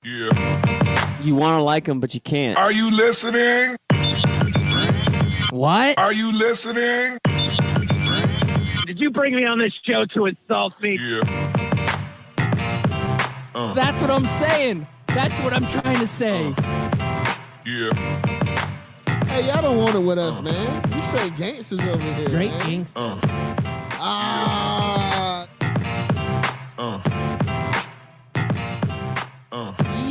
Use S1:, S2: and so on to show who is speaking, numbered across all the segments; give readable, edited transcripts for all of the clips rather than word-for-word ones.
S1: Yeah.
S2: You want to like him, but you can't.
S1: Are you listening?
S3: What?
S1: Are you listening?
S4: Did you bring me on this show to insult me?
S1: Yeah.
S3: That's what I'm saying. That's what I'm trying to say.
S1: Yeah.
S5: Hey, y'all don't want it with us, man. You straight gangsters over here.
S3: Straight
S5: man.
S3: gangsters.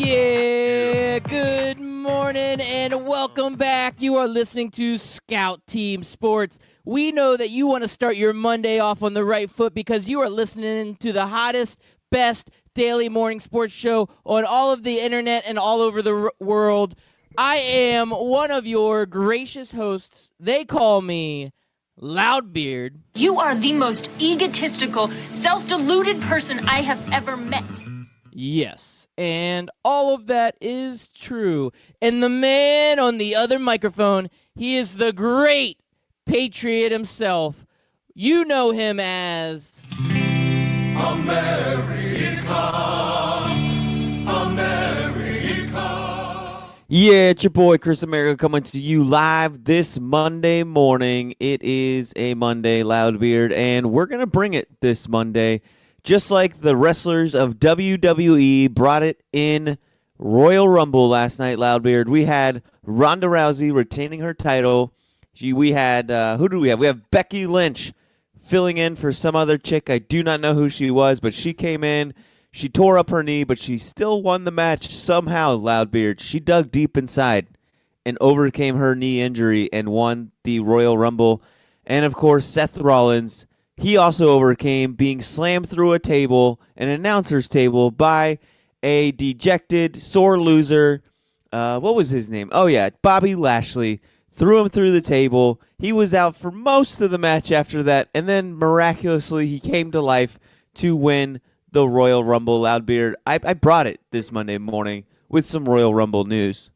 S3: Yeah, good morning and welcome back. You are listening to Scout Team Sports. We know that you want to start your Monday off on the right foot because you are listening to the hottest, best daily morning sports show on all of the internet and all over the world. I am one of your gracious hosts. They call me Loudbeard.
S6: You are the most egotistical, self-deluded person I have ever met.
S3: Yes, and all of that is true. And the man on the other microphone, he is the great patriot himself. You know him as...
S2: Yeah, it's your boy Chris America coming to you live this Monday morning. It is a Monday, Loudbeard, and we're going to bring it this Monday. Just like the wrestlers of WWE brought it in Royal Rumble last night, Loudbeard. We had Ronda Rousey retaining her title. We had, who do we have? We have Becky Lynch filling in for some other chick. I do not know who she was, but she came in. She tore up her knee, but she still won the match somehow, Loudbeard. She dug deep inside and overcame her knee injury and won the Royal Rumble. And, of course, Seth Rollins, he also overcame being slammed through a table, an announcer's table, by a dejected, sore loser. What was his name? Oh, yeah, Bobby Lashley. Threw him through the table. He was out for most of the match after that, and then miraculously he came to life to win the Royal Rumble. Loudbeard, I brought it this Monday morning with some Royal Rumble news.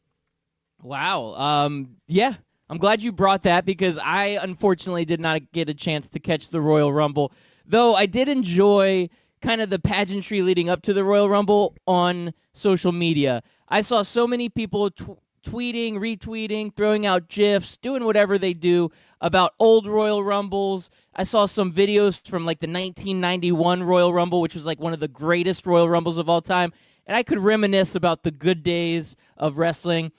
S3: Wow. Yeah, I'm glad you brought that because I unfortunately did not get a chance to catch the Royal Rumble, though I did enjoy kind of the pageantry leading up to the Royal Rumble on social media. I saw so many people tweeting, retweeting, throwing out GIFs, doing whatever they do about old Royal Rumbles. I saw some videos from like the 1991 Royal Rumble, which was like one of the greatest Royal Rumbles of all time. And I could reminisce about the good days of wrestling.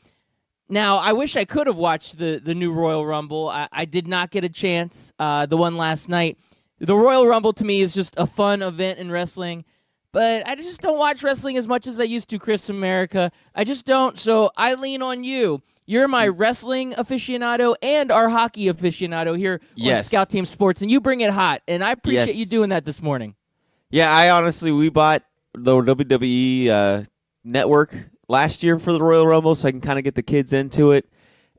S3: Now, I wish I could have watched the new Royal Rumble. I did not get a chance, the one last night. The Royal Rumble to me is just a fun event in wrestling. But I just don't watch wrestling as much as I used to, Chris America. I just don't, so I lean on you. You're my wrestling aficionado and our hockey aficionado here on Scout Team Sports, and you bring it hot, and I appreciate you doing that this morning.
S2: Yeah, we bought the WWE network last year for the Royal Rumble so I can kind of get the kids into it.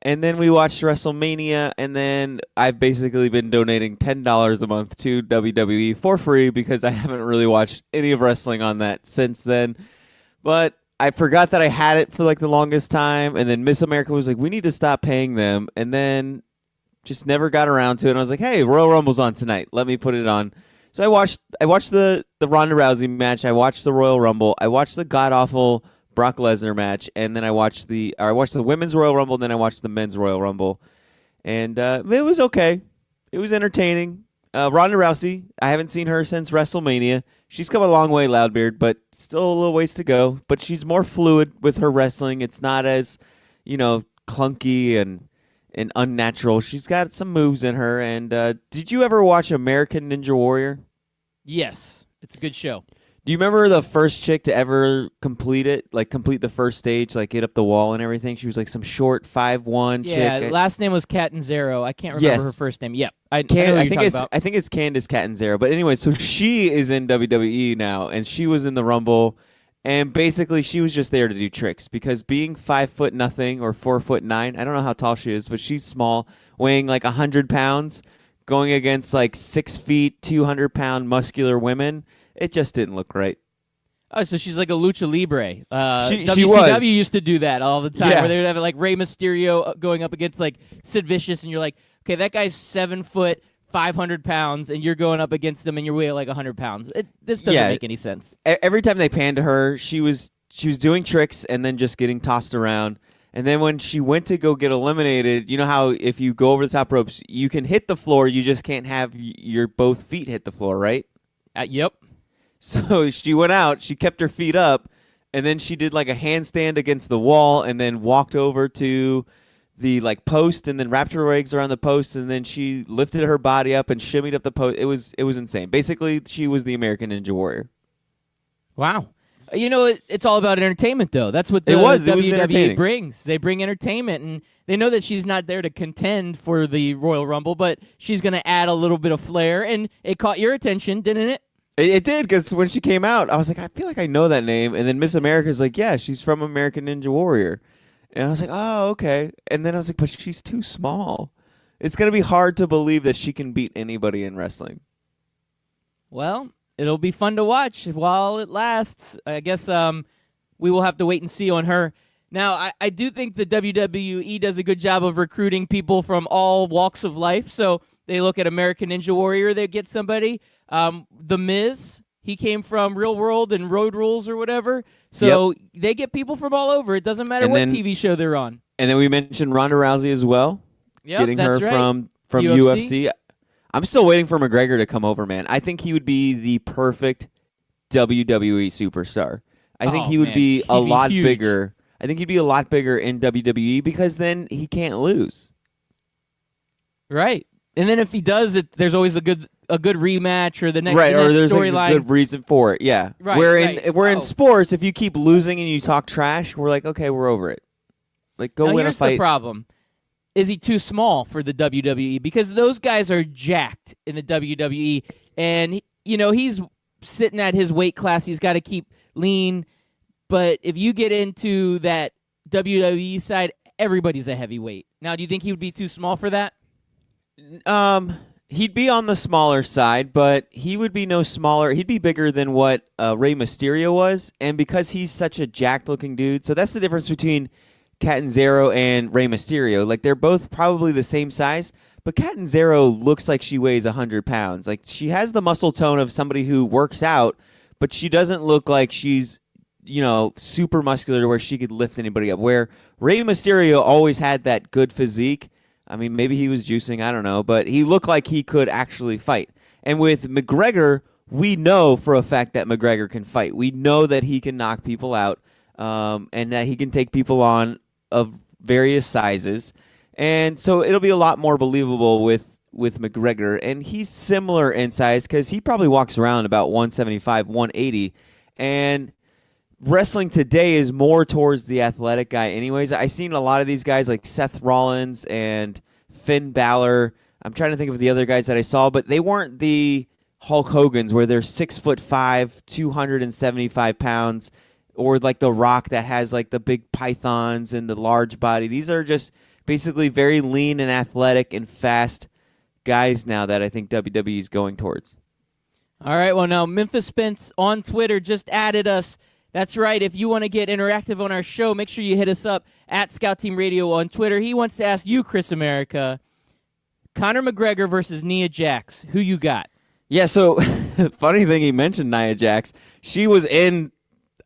S2: And then we watched WrestleMania, and then I've basically been donating $10 a month to WWE for free because I haven't really watched any of wrestling on that since then. But I forgot that I had it for like the longest time, and then Miss America was like, we need to stop paying them, and then just never got around to it. And I was like, hey, Royal Rumble's on tonight. Let me put it on. So I watched the Ronda Rousey match. I watched the Royal Rumble. I watched the god-awful Brock Lesnar match, and then I watched the Women's Royal Rumble, and then I watched the Men's Royal Rumble. And it was okay. It was entertaining. Ronda Rousey, I haven't seen her since WrestleMania. She's come a long way, Loudbeard, but still a little ways to go. But she's more fluid with her wrestling. It's not as, clunky and unnatural. She's got some moves in her. And did you ever watch American Ninja Warrior?
S3: Yes, it's a good show.
S2: Do you remember the first chick to ever complete it? Like complete the first stage, like get up the wall and everything? She was like some short 5'1" chick.
S3: Yeah, last name was Catanzaro. I can't remember her first name. Yep. I know what you're talking about.
S2: I think it's Candice Catanzaro. But anyway, so she is in WWE now, and she was in the Rumble, and basically she was just there to do tricks because being 5'0" or 4'9", I don't know how tall she is, but she's small, weighing like 100 pounds, going against like 6 feet, 200-pound muscular women. It just didn't look right.
S3: Oh, so she's like a lucha libre.
S2: She
S3: WCW
S2: was.
S3: used to do that all the time,
S2: Yeah.
S3: where they would have like Rey Mysterio going up against like Sid Vicious, and you're like, okay, that guy's 7 foot, 500 pounds, and you're going up against him, and you're weighing like 100 pounds. This doesn't make any sense.
S2: Every time they panned to her, she was doing tricks and then just getting tossed around. And then when she went to go get eliminated, you know how if you go over the top ropes, you can hit the floor, you just can't have your both feet hit the floor, right?
S3: Yep.
S2: So she went out, she kept her feet up, and then she did like a handstand against the wall and then walked over to the like post and then wrapped her legs around the post and then she lifted her body up and shimmied up the post. It was insane. Basically, she was the American Ninja Warrior.
S3: Wow. It's all about entertainment, though. That's what the
S2: It was
S3: WWE
S2: entertaining.
S3: brings. They bring entertainment, and they know that she's not there to contend for the Royal Rumble, but she's going to add a little bit of flair, and it caught your attention, didn't it?
S2: It did, because when she came out, I was like, I feel like I know that name. And then Miss America's like, yeah, she's from American Ninja Warrior. And I was like, oh, okay. And then I was like, but she's too small. It's going to be hard to believe that she can beat anybody in wrestling.
S3: Well, it'll be fun to watch while it lasts. I guess we will have to wait and see on her. Now, I do think the WWE does a good job of recruiting people from all walks of life. So they look at American Ninja Warrior, they get somebody. The Miz, he came from Real World and Road Rules or whatever. So they get people from all over. It doesn't matter what TV show they're on.
S2: And then we mentioned Ronda Rousey as well.
S3: Yep,
S2: getting her
S3: that's right.
S2: from UFC. I'm still waiting for McGregor to come over, man. I think he would be the perfect WWE superstar. I think he would be a lot
S3: huge.
S2: bigger. I think he'd be a lot bigger in WWE because then he can't lose.
S3: Right. And then if he does it, there's always a good rematch or the next
S2: Right, or there's
S3: storyline.
S2: a good reason for it. Yeah.
S3: Right,
S2: We're in
S3: Oh.
S2: sports, if you keep losing and you talk trash, we're like, okay, we're over it. Like, go
S3: Now,
S2: win a
S3: here's
S2: fight.
S3: the problem. Is he too small for the WWE? Because those guys are jacked in the WWE. And, he's sitting at his weight class. He's got to keep lean. But if you get into that WWE side, everybody's a heavyweight. Now, do you think he would be too small for that?
S2: He'd be on the smaller side, but he would be no smaller. He'd be bigger than what Rey Mysterio was. And because he's such a jacked-looking dude, so that's the difference between Catanzaro and Rey Mysterio. Like, they're both probably the same size, but Catanzaro looks like she weighs 100 pounds. Like, she has the muscle tone of somebody who works out, but she doesn't look like she's, super muscular to where she could lift anybody up. Where Rey Mysterio always had that good physique. I mean, maybe he was juicing, I don't know, but he looked like he could actually fight. And with McGregor, we know for a fact that McGregor can fight. We know that he can knock people out, and that he can take people on of various sizes. And so it'll be a lot more believable with McGregor. And he's similar in size because he probably walks around about 175, 180. And wrestling today is more towards the athletic guy anyways. I've seen a lot of these guys like Seth Rollins and Finn Balor. I'm trying to think of the other guys that I saw, but they weren't the Hulk Hogan's where they're 6'5", 275 pounds, or like The Rock that has like the big pythons and the large body. These are just basically very lean and athletic and fast guys now that I think WWE is going towards.
S3: All right, well, now Memphis Spence on Twitter just added us. That's right. If you want to get interactive on our show, make sure you hit us up at Scout Team Radio on Twitter. He wants to ask you, Chris America, Conor McGregor versus Nia Jax. Who you got?
S2: Yeah, so funny thing he mentioned Nia Jax. She was in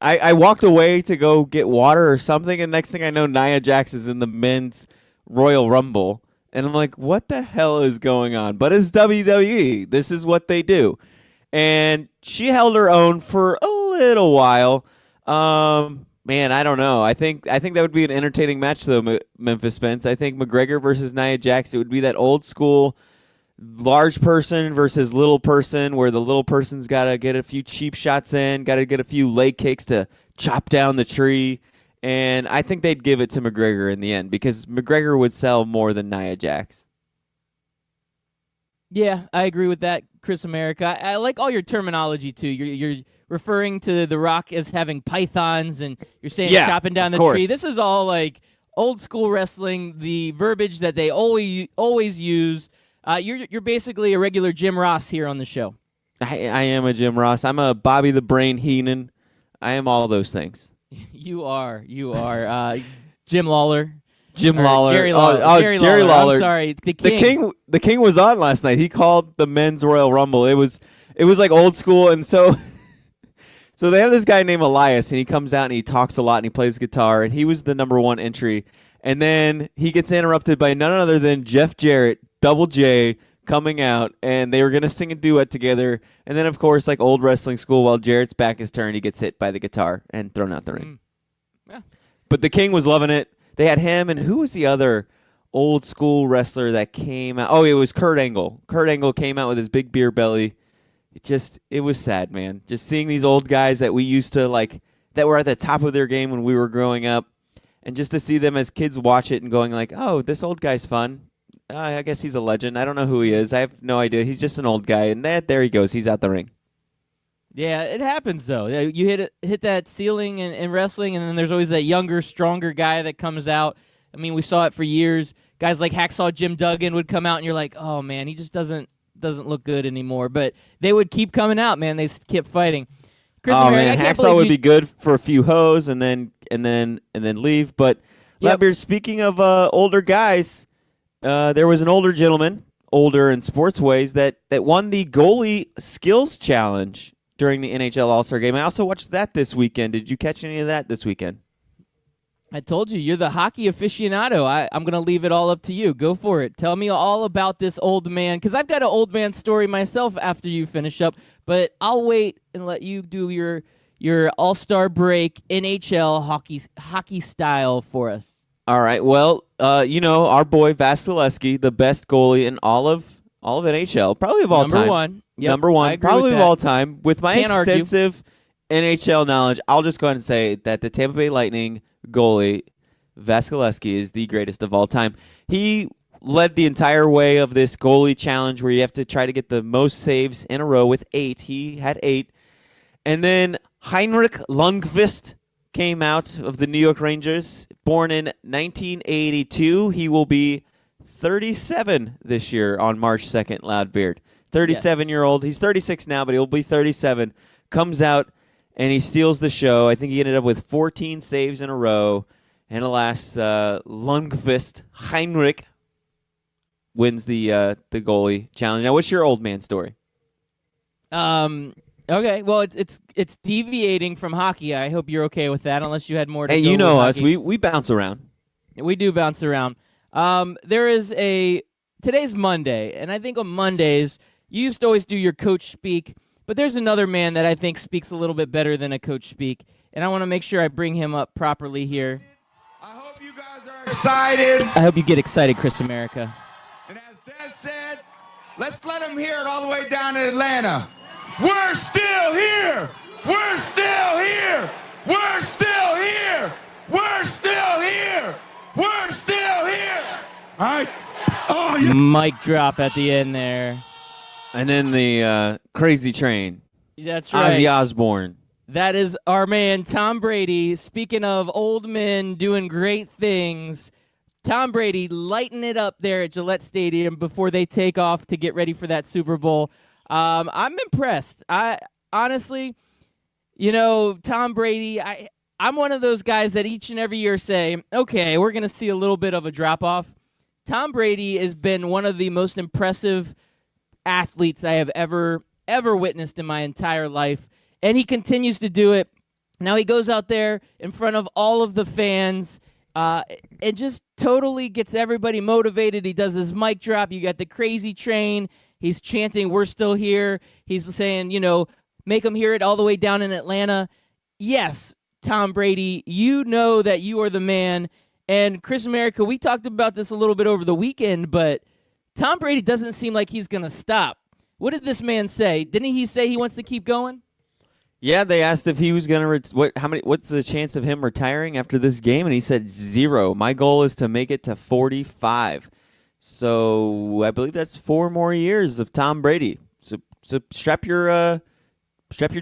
S2: I walked away to go get water or something, and next thing I know, Nia Jax is in the men's Royal Rumble. And I'm like, what the hell is going on? But it's WWE. This is what they do. And she held her own for a little while. Man, I don't know. I think that would be an entertaining match, though, Memphis Spence. I think McGregor versus Nia Jax, it would be that old school large person versus little person where the little person's got to get a few cheap shots in, got to get a few leg kicks to chop down the tree. And I think they'd give it to McGregor in the end because McGregor would sell more than Nia Jax.
S3: Yeah, I agree with that, Chris America. I like all your terminology, too. You're referring to The Rock as having pythons, and you're saying chopping down the tree. This is all like old school wrestling, the verbiage that they always use. You're basically a regular Jim Ross here on the show.
S2: I am a Jim Ross. I'm a Bobby the Brain Heenan. I am all those things.
S3: You are. Jim Lawler.
S2: Jerry Lawler.
S3: Jerry Lawler. I'm sorry, the King.
S2: The King was on last night. He called the men's Royal Rumble. It was like old school, and so So they have this guy named Elias, and he comes out and he talks a lot and he plays guitar, and he was the number 1 entry. And then he gets interrupted by none other than Jeff Jarrett, Double J, coming out, and they were going to sing a duet together. And then, of course, like old wrestling school, while Jarrett's back is turned, he gets hit by the guitar and thrown out the ring.
S3: Yeah.
S2: But the King was loving it. They had him, and who was the other old school wrestler that came out? Oh, it was Kurt Angle. Kurt Angle came out with his big beer belly. It was sad, man. Just seeing these old guys that we used to like, that were at the top of their game when we were growing up, and just to see them as kids watch it and going like, oh, this old guy's fun. I guess he's a legend. I don't know who he is. I have no idea. He's just an old guy, and there he goes. He's out the ring.
S3: Yeah, it happens though. You hit that ceiling in wrestling, and then there's always that younger, stronger guy that comes out. I mean, we saw it for years. Guys like Hacksaw Jim Duggan would come out, and you're like, oh man, he just doesn't look good anymore. But they would keep coming out, man. They kept fighting. Chris
S2: Oh
S3: Mary,
S2: man, Hacksaw would be good for a few hoes and then leave. But
S3: Yep.
S2: Labbeer, speaking of older guys, there was an older gentleman, older in sports ways, that won the goalie skills challenge during the NHL All-Star Game. I also watched that this weekend. Did you catch any of that this weekend?
S3: I told you, you're the hockey aficionado. I'm going to leave it all up to you. Go for it. Tell me all about this old man, because I've got an old man story myself after you finish up, but I'll wait and let you do your All-Star break NHL hockey style for us.
S2: All right. Well, our boy Vasilevsky, the best goalie in all of NHL, probably of all
S3: Number
S2: time.
S3: one. Yep,
S2: Number
S3: I
S2: one,
S3: agree
S2: probably
S3: with
S2: of
S3: that.
S2: all time. With my
S3: Can't argue.
S2: extensive NHL knowledge, I'll just go ahead and say that the Tampa Bay Lightning goalie, Vasilevsky, is the greatest of all time. He led the entire way of this goalie challenge where you have to try to get the most saves in a row with 8. He had 8. And then Heinrich Lundqvist came out of the New York Rangers, born in 1982. He will be 37 this year on March 2nd, Loudbeard. 37-year-old. He's 36 now, but he'll be 37. Comes out, and he steals the show. I think he ended up with 14 saves in a row. And alas, Lundqvist, Heinrich, wins the goalie challenge. Now, what's your old man story?
S3: Okay, well, it's deviating from hockey. I hope you're okay with that, unless you had more to
S2: Hey,
S3: go
S2: you know
S3: with
S2: us.
S3: hockey.
S2: We bounce around.
S3: We do bounce around. Today's Monday, and I think on Mondays, you used to always do your coach speak, but there's another man that I think speaks a little bit better than a coach speak, and I want to make sure I bring him up properly here.
S7: I hope you guys are excited.
S3: I hope you get excited, Chris America.
S7: And as Des said, let's let them hear it all the way down in Atlanta. We're still here. We're still here. We're still here. We're still here. We're still here. All right. Oh, yeah.
S3: Mic drop at the end there.
S2: And then the Crazy Train,
S3: That's right.
S2: Ozzy Osbourne.
S3: That is our man, Tom Brady. Speaking of old men doing great things, Tom Brady lighting it up there at Gillette Stadium before they take off to get ready for that Super Bowl. I'm impressed. Honestly, Tom Brady, I'm one of those guys that each and every year say, okay, we're going to see a little bit of a drop-off. Tom Brady has been one of the most impressive athletes I have ever witnessed in my entire life, and he continues to do it. Now he goes out there in front of all of the fans and just totally gets everybody motivated. He does his mic drop. You got the Crazy Train. He's chanting, "We're still here." He's saying, make them hear it all the way down in Atlanta. Yes, Tom Brady, you know that you are the man. And Chris America, we talked about this a little bit over the weekend, but Tom Brady doesn't seem like he's going to stop. What did this man say? Didn't he say he wants to keep going?
S2: Yeah, they asked if he was going to what's the chance of him retiring after this game, and he said 0. My goal is to make it to 45. So I believe that's 4 more years of Tom Brady. So strap your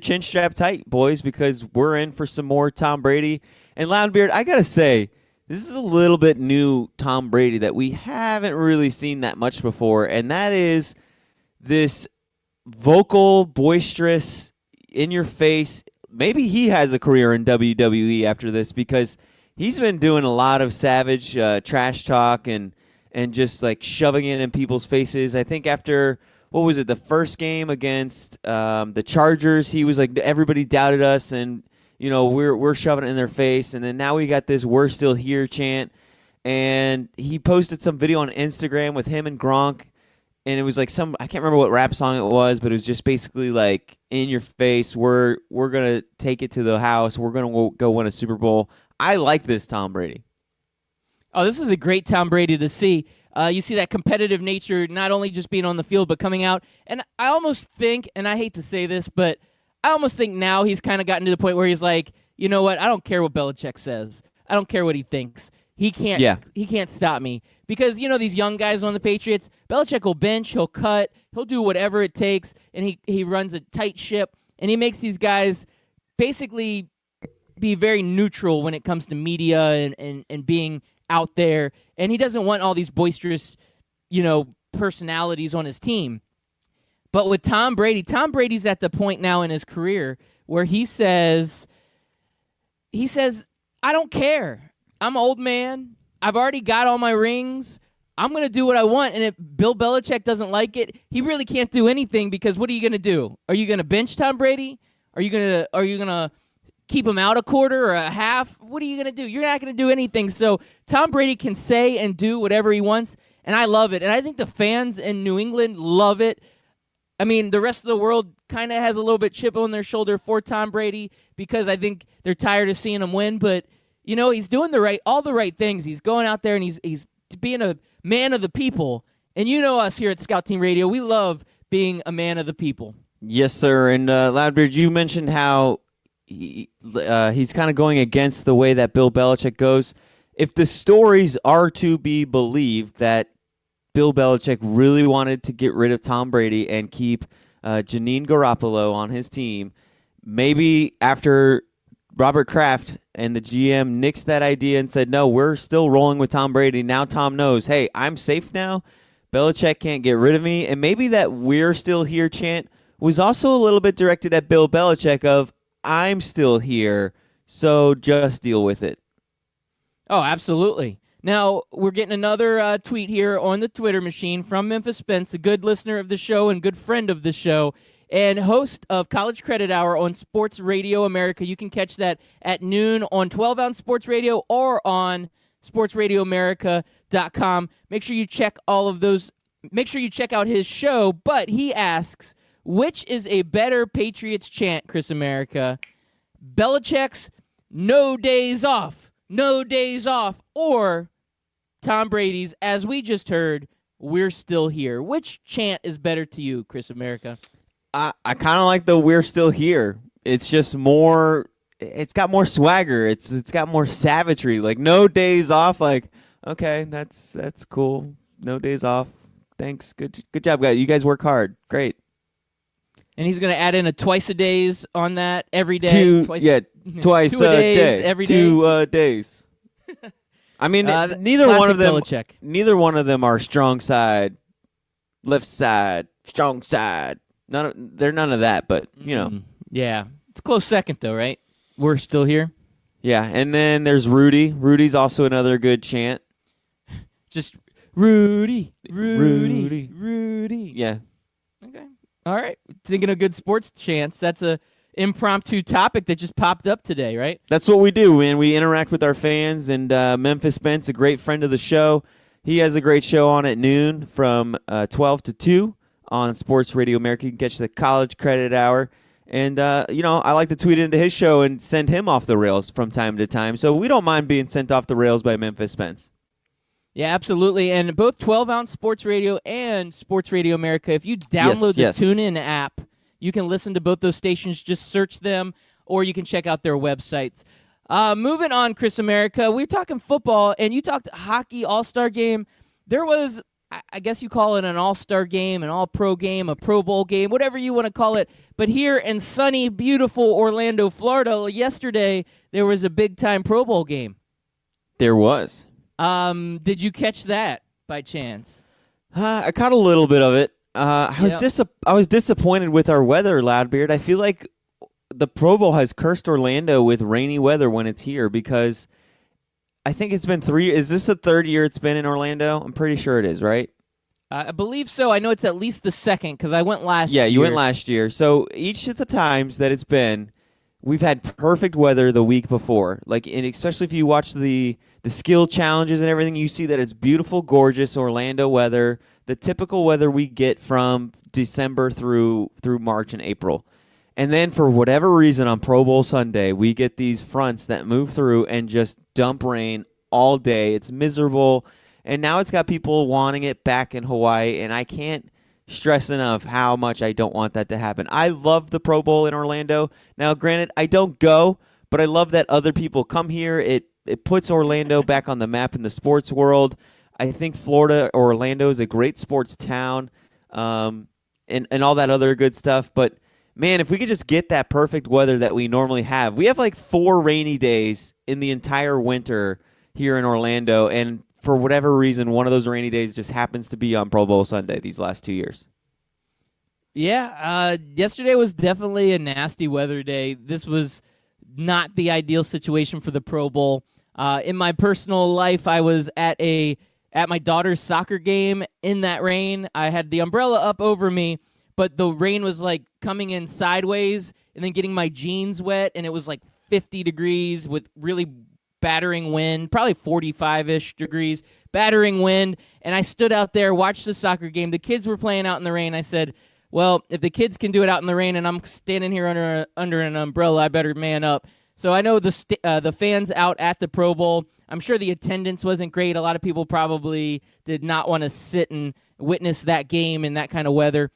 S2: chin strap tight, boys, because we're in for some more Tom Brady. And Loudbeard, I gotta say, this is a little bit new Tom Brady that we haven't really seen that much before, and that is this vocal, boisterous, in your face. Maybe he has a career in WWE after this, because he's been doing a lot of savage trash talk and just like shoving it in people's faces. I think after what was it? The first game against the Chargers, he was like, everybody doubted us, and we're shoving it in their face. And then now we got this "We're still here" chant, and he posted some video on Instagram with him and Gronk, and it was like I can't remember what rap song it was, but it was just basically like, in your face, we're gonna take it to the house, we're gonna go win a Super Bowl. I like this Tom Brady.
S3: Oh, this is a great Tom Brady to see. You see that competitive nature, not only just being on the field, but coming out. And I almost think, and I hate to say this, but I almost think now he's kind of gotten to the point where he's like, you know what? I don't care what Belichick says. I don't care what he thinks. He can't stop me. Because, these young guys on the Patriots, Belichick will bench, he'll cut, he'll do whatever it takes, and he runs a tight ship, and he makes these guys basically be very neutral when it comes to media and being out there, and he doesn't want all these boisterous, personalities on his team. But with Tom Brady's at the point now in his career where he says, I don't care. I'm an old man. I've already got all my rings. I'm going to do what I want, and if Bill Belichick doesn't like it, he really can't do anything, because what are you going to do? Are you going to bench Tom Brady? Are you going to keep him out a quarter or a half? What are you going to do? You're not going to do anything. So Tom Brady can say and do whatever he wants, and I love it. And I think the fans in New England love it. I mean, the rest of the world kind of has a little bit chip on their shoulder for Tom Brady, because I think they're tired of seeing him win. But, he's doing all the right things. He's going out there and he's being a man of the people. And us here at Scout Team Radio, we love being a man of the people.
S2: Yes, sir. And Loudbeard, you mentioned how he's kind of going against the way that Bill Belichick goes. If the stories are to be believed that Bill Belichick really wanted to get rid of Tom Brady and keep Janine Garoppolo on his team, maybe after Robert Kraft and the GM nixed that idea and said, no, we're still rolling with Tom Brady. Now Tom knows, hey, I'm safe now. Belichick can't get rid of me. And maybe that "We're still here" chant was also a little bit directed at Bill Belichick of, I'm still here, so just deal with it.
S3: Oh, absolutely. Now, we're getting another tweet here on the Twitter machine from Memphis Spence, a good listener of the show and good friend of the show, and host of College Credit Hour on Sports Radio America. You can catch that at noon on 12-ounce Sports Radio or on sportsradioamerica.com. Make sure you check all of those. Make sure you check out his show. But he asks, which is a better Patriots chant, Chris America? Belichick's "No days off," or Tom Brady's, as we just heard, "We're still here"? Which chant is better to you, Chris America?
S2: I kind of like the "We're still here." It's just more. It's got more swagger. It's got more savagery. Like "No days off." Like, okay, that's cool. No days off. Thanks. Good job, guys. You guys work hard. Great.
S3: And he's going to add in a twice a days on that every day.
S2: Twice a day.
S3: Every day.
S2: 2 days. I mean, neither one of them.
S3: Belichick.
S2: Neither one of them are strong side, left side, strong side. They're none of that. But
S3: Yeah, it's a close second though, right? We're still here.
S2: Yeah, and then there's Rudy. Rudy's also another good chant.
S3: Just Rudy.
S2: Yeah.
S3: Okay. All right. Thinking of good sports chants. That's a impromptu topic that just popped up today, right?
S2: That's what we do, man. We interact with our fans, and Memphis Spence, a great friend of the show. He has a great show on at noon from 12 to 2 on Sports Radio America. You can catch the College Credit Hour. And, I like to tweet into his show and send him off the rails from time to time. So we don't mind being sent off the rails by Memphis Spence.
S3: Yeah, absolutely. And both 12-ounce Sports Radio and Sports Radio America, if you download the TuneIn app, you can listen to both those stations. Just search them, or you can check out their websites. Moving on, Chris America, we were talking football, and you talked hockey all-star game. There was, I guess you call it an all-star game, an all-pro game, a Pro Bowl game, whatever you want to call it. But here in sunny, beautiful Orlando, Florida, yesterday, there was a big-time Pro Bowl game.
S2: There was.
S3: Did you catch that by chance?
S2: I caught a little bit of it. I was disappointed with our weather, Loudbeard. I feel like the Pro Bowl has cursed Orlando with rainy weather when it's here, because I think it's been 3. Is this the third year it's been in Orlando? I'm pretty sure it is, right?
S3: I believe so. I know it's at least the second because I went last year.
S2: Yeah, you went last year. So each of the times that it's been, we've had perfect weather the week before. Like, and especially if you watch the skill challenges and everything, you see that it's beautiful, gorgeous Orlando weather, the typical weather we get from December through March and April. And then for whatever reason on Pro Bowl Sunday, we get these fronts that move through and just dump rain all day. It's miserable. And now it's got people wanting it back in Hawaii, and I can't stress enough how much I don't want that to happen. I love the Pro Bowl in Orlando. Now, granted, I don't go, but I love that other people come here. It puts Orlando back on the map in the sports world. I think Florida or Orlando is a great sports town, and all that other good stuff. But, man, if we could just get that perfect weather that we normally have. We have like 4 rainy days in the entire winter here in Orlando, and for whatever reason, one of those rainy days just happens to be on Pro Bowl Sunday these last 2 years.
S3: Yeah, yesterday was definitely a nasty weather day. This was not the ideal situation for the Pro Bowl. In my personal life, I was at my daughter's soccer game in that rain. I had the umbrella up over me, but the rain was like coming in sideways and then getting my jeans wet, and it was like 50 degrees with really battering wind, probably 45-ish degrees, battering wind, and I stood out there, watched the soccer game. The kids were playing out in the rain. I said, well, if the kids can do it out in the rain and I'm standing here under an umbrella, I better man up. So I know the fans out at the Pro Bowl, I'm sure the attendance wasn't great. A lot of people probably did not want to sit and witness that game in that kind of weather.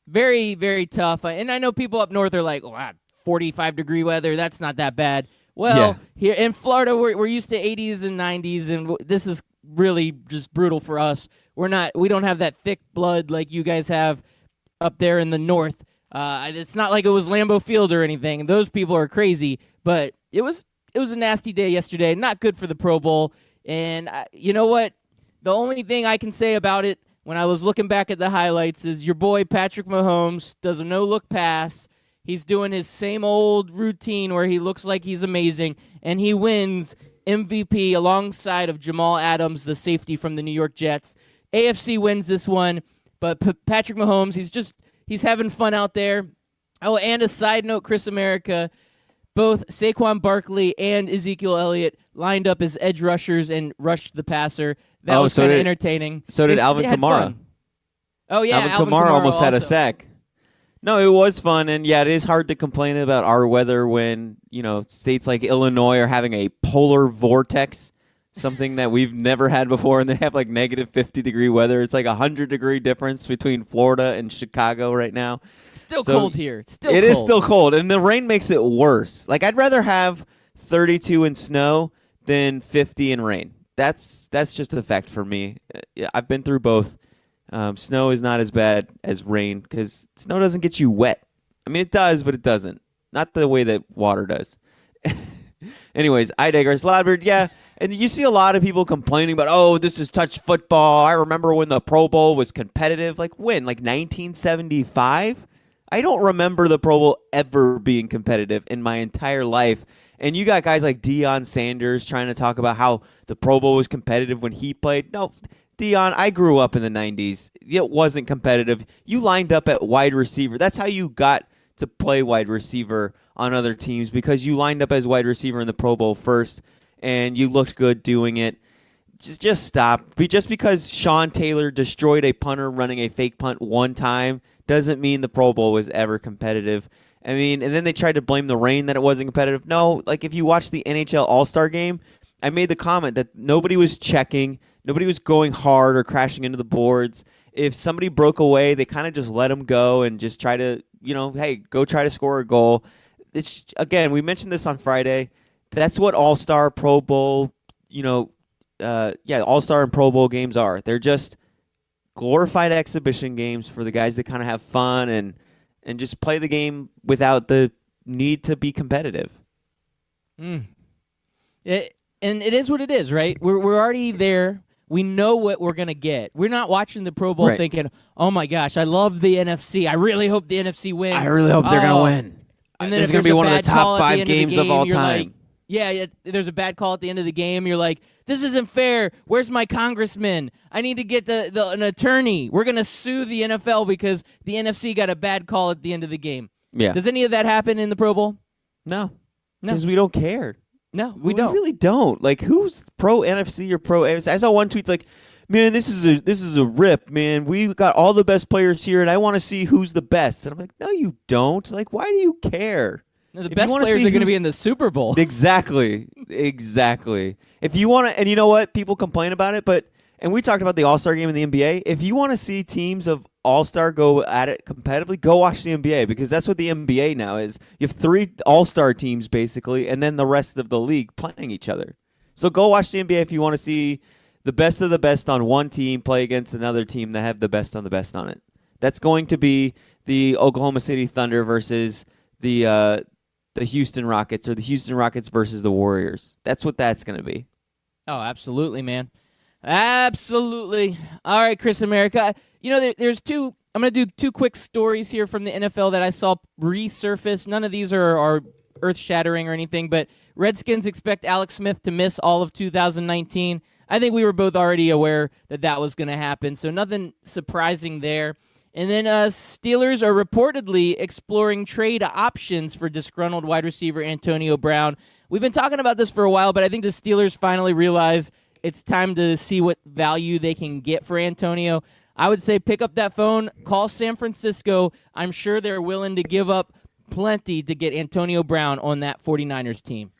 S3: Very, very tough. And I know people up north are like, 45-degree weather, that's not that bad. Well, Here in Florida, we're used to 80s and 90s, and this is really just brutal for us. We don't have that thick blood like you guys have up there in the north. It's not like it was Lambeau Field or anything. Those people are crazy, but it was a nasty day yesterday. Not good for the Pro Bowl. And you know what? The only thing I can say about it when I was looking back at the highlights is your boy Patrick Mahomes does a no-look pass. He's doing his same old routine where he looks like he's amazing, and he wins MVP alongside of Jamal Adams, the safety from the New York Jets. AFC wins this one, but Patrick Mahomes, he's having fun out there. Oh, and a side note, Chris America, both Saquon Barkley and Ezekiel Elliott lined up as edge rushers and rushed the passer. That was kind of entertaining.
S2: So did Alvin Kamara.
S3: Fun. Oh, yeah,
S2: Alvin Kamara almost had a sack. No, it was fun, and yeah, it is hard to complain about our weather when, states like Illinois are having a polar vortex, something that we've never had before, and they have like negative 50-degree weather. It's like 100-degree difference between Florida and Chicago right now.
S3: It's still cold here.
S2: It is still cold, and the rain makes it worse. Like, I'd rather have 32 in snow than 50 in rain. That's just a fact for me. I've been through both. Snow is not as bad as rain because snow doesn't get you wet. I mean, it does, but it doesn't. Not the way that water does. Anyways, I digress. Loudbeard, yeah. And you see a lot of people complaining about, this is touch football. I remember when the Pro Bowl was competitive. Like when? Like 1975? I don't remember the Pro Bowl ever being competitive in my entire life. And you got guys like Deion Sanders trying to talk about how the Pro Bowl was competitive when he played. No, Deion, I grew up in the 90s. It wasn't competitive. You lined up at wide receiver. That's how you got to play wide receiver on other teams, because you lined up as wide receiver in the Pro Bowl first, and you looked good doing it. Just stop. Just because Sean Taylor destroyed a punter running a fake punt one time doesn't mean the Pro Bowl was ever competitive. I mean, and then they tried to blame the rain that it wasn't competitive. No, like if you watch the NHL All-Star Game, I made the comment that nobody was checking, nobody was going hard or crashing into the boards. If somebody broke away, they kind of just let them go and just try to, hey, go try to score a goal. It's, again, we mentioned this on Friday. That's what All-Star, Pro Bowl, All-Star and Pro Bowl games are. They're just glorified exhibition games for the guys that kind of have fun and just play the game without the need to be competitive.
S3: And it is what it is, right? We're already there. We know what we're going to get. We're not watching the Pro Bowl thinking, oh, my gosh, I love the NFC. I really hope the NFC wins.
S2: I really hope they're going to win.
S3: And then
S2: this is going to be one of the top 5 games of all time.
S3: there's a bad call at the end of the game. You're like, this isn't fair. Where's my congressman? I need to get an attorney. We're going to sue the NFL because the NFC got a bad call at the end of the game.
S2: Yeah.
S3: Does any of that happen in the Pro Bowl?
S2: No.
S3: No.
S2: Because we don't care.
S3: No, we don't.
S2: really don't. Like, who's pro NFC or pro AFC? I saw one tweet like, man, this is a rip, man. We got all the best players here, and I want to see who's the best. And I'm like, no, you don't. Like, why do you care?
S3: No, the
S2: If
S3: best
S2: you wanna
S3: players
S2: see
S3: are going to
S2: who's-
S3: be in the Super Bowl.
S2: Exactly. If you want to, and you know what? People complain about it, and we talked about the All-Star game in the NBA. If you want to see teams of All-Star go at it competitively, go watch the NBA, because that's what the NBA now is. You have 3 All-Star teams, basically, and then the rest of the league playing each other. So go watch the NBA if you want to see the best of the best on one team play against another team that have the best on the best on it. That's going to be the Oklahoma City Thunder versus the Houston Rockets, or the Houston Rockets versus the Warriors. That's what that's going to be.
S3: Oh, absolutely, man. Absolutely. All right, Chris America. You know, there's two. I'm going to do 2 quick stories here from the NFL that I saw resurface. None of these are earth-shattering or anything, but Redskins expect Alex Smith to miss all of 2019. I think we were both already aware that was going to happen, so nothing surprising there. And then Steelers are reportedly exploring trade options for disgruntled wide receiver Antonio Brown. We've been talking about this for a while, but I think the Steelers finally realize it's time to see what value they can get for Antonio. I would say pick up that phone, call San Francisco. I'm sure they're willing to give up plenty to get Antonio Brown on that 49ers team.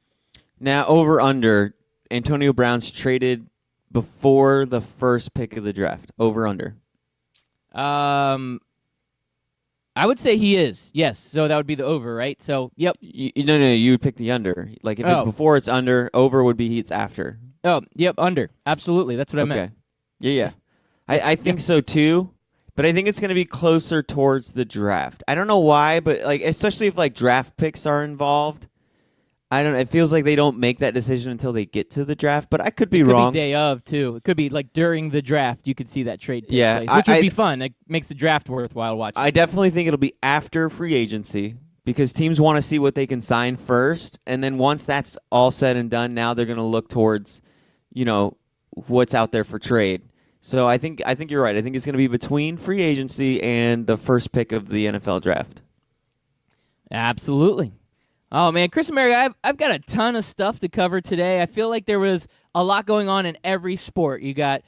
S2: Now, over under, Antonio Brown's traded before the first pick of the draft. Over under.
S3: I would say he is. Yes. So that would be the over, right? So, yep.
S2: No, you would pick the under. Like, if it's before, it's under. Over would be it's after.
S3: Oh, yep, under. Absolutely. That's what I meant.
S2: Yeah. I think so too, but I think it's going to be closer towards the draft. I don't know why, but like, especially if like draft picks are involved, I don't know. It feels like they don't make that decision until they get to the draft, but I could be wrong.
S3: Could be day of too. It could be like during the draft. You could see that trade take
S2: Yeah,
S3: place, which would be fun. It makes the draft worthwhile watching.
S2: I definitely think it'll be after free agency, because teams want to see what they can sign first, and then once that's all said and done, now they're going to look towards, what's out there for trade. So I think you're right. I think it's going to be between free agency and the first pick of the NFL draft.
S3: Absolutely. Oh, man, Chris America, I've got a ton of stuff to cover today. I feel like there was a lot going on in every sport. You got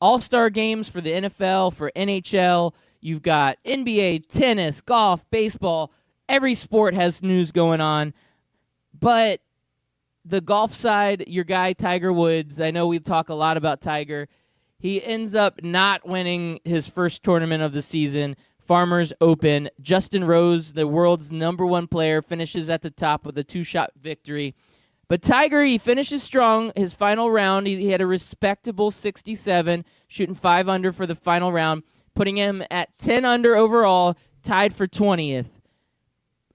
S3: all-star games for the NFL, for NHL. You've got NBA, tennis, golf, baseball. Every sport has news going on. But the golf side, your guy Tiger Woods, I know we talk a lot about Tiger. He ends up not winning his first tournament of the season, Farmers Open. Justin Rose, the world's #1 player, finishes at the top with a 2-shot victory. But Tiger, he finishes strong. His final round, he had a respectable 67, shooting 5 under for the final round, putting him at 10 under overall, tied for 20th.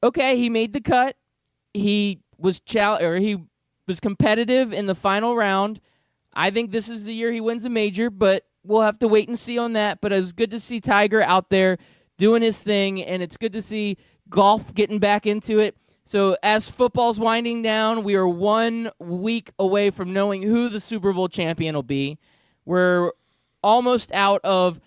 S3: Okay, he made the cut. He was competitive in the final round. I think this is the year he wins a major, but we'll have to wait and see on that. But it was good to see Tiger out there doing his thing, and it's good to see golf getting back into it. So as football's winding down, we are 1 week away from knowing who the Super Bowl champion will be. We're almost out of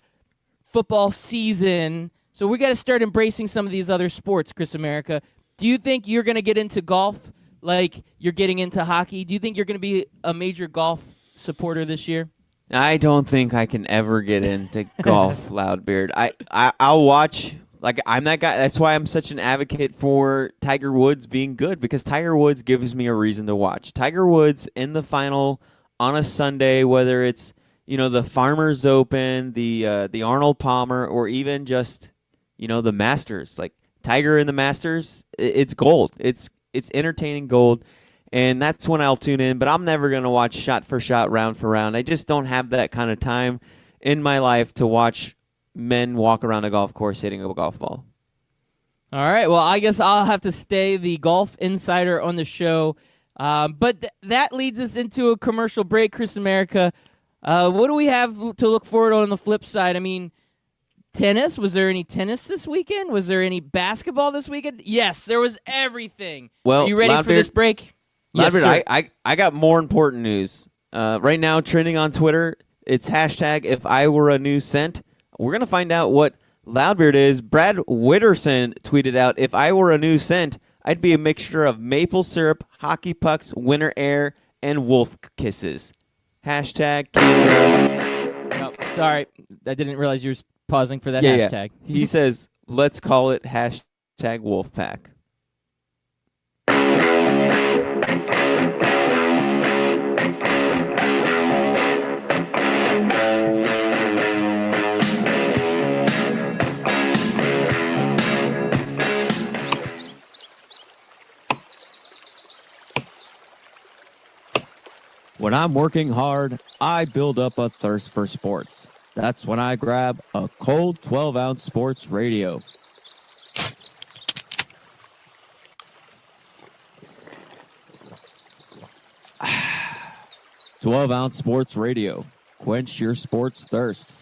S3: football season, so we got to start embracing some of these other sports, Chris America. Do you think you're going to get into golf like you're getting into hockey? Do you think you're going to be a major golf supporter this year?
S2: I don't think I can ever get into golf, Loudbeard. I'll watch. Like, I'm that guy. That's why I'm such an advocate for Tiger Woods being good, because Tiger Woods gives me a reason to watch. Tiger Woods in the final on a Sunday, whether it's the Farmers Open, the Arnold Palmer, or even just the Masters. Like, Tiger in the Masters, it's gold. It's entertaining gold. And that's when I'll tune in, but I'm never going to watch shot for shot, round for round. I just don't have that kind of time in my life to watch men walk around a golf course hitting a golf ball.
S3: All right, well, I guess I'll have to stay the golf insider on the show. But that leads us into a commercial break, Chris America. What do we have to look forward on the flip side? I mean, tennis. Was there any tennis this weekend? Was there any basketball this weekend? Yes, there was everything.
S2: Well,
S3: are you ready for this break? Yes,
S2: Loudbeard,
S3: sir.
S2: I got more important news. Right now, trending on Twitter, it's hashtag if I were a new scent. We're going to find out what Loudbeard is. Brad Witterson tweeted out, if I were a new scent, I'd be a mixture of maple syrup, hockey pucks, winter air, and wolf kisses. Hashtag Canada.
S3: Oh, sorry, I didn't realize you were pausing for that
S2: Yeah.
S3: hashtag.
S2: He says, let's call it hashtag Wolfpack. When I'm working hard, I build up a thirst for sports. That's when I grab a cold 12-ounce sports radio. Ah, 12-ounce sports radio. Quench your sports thirst.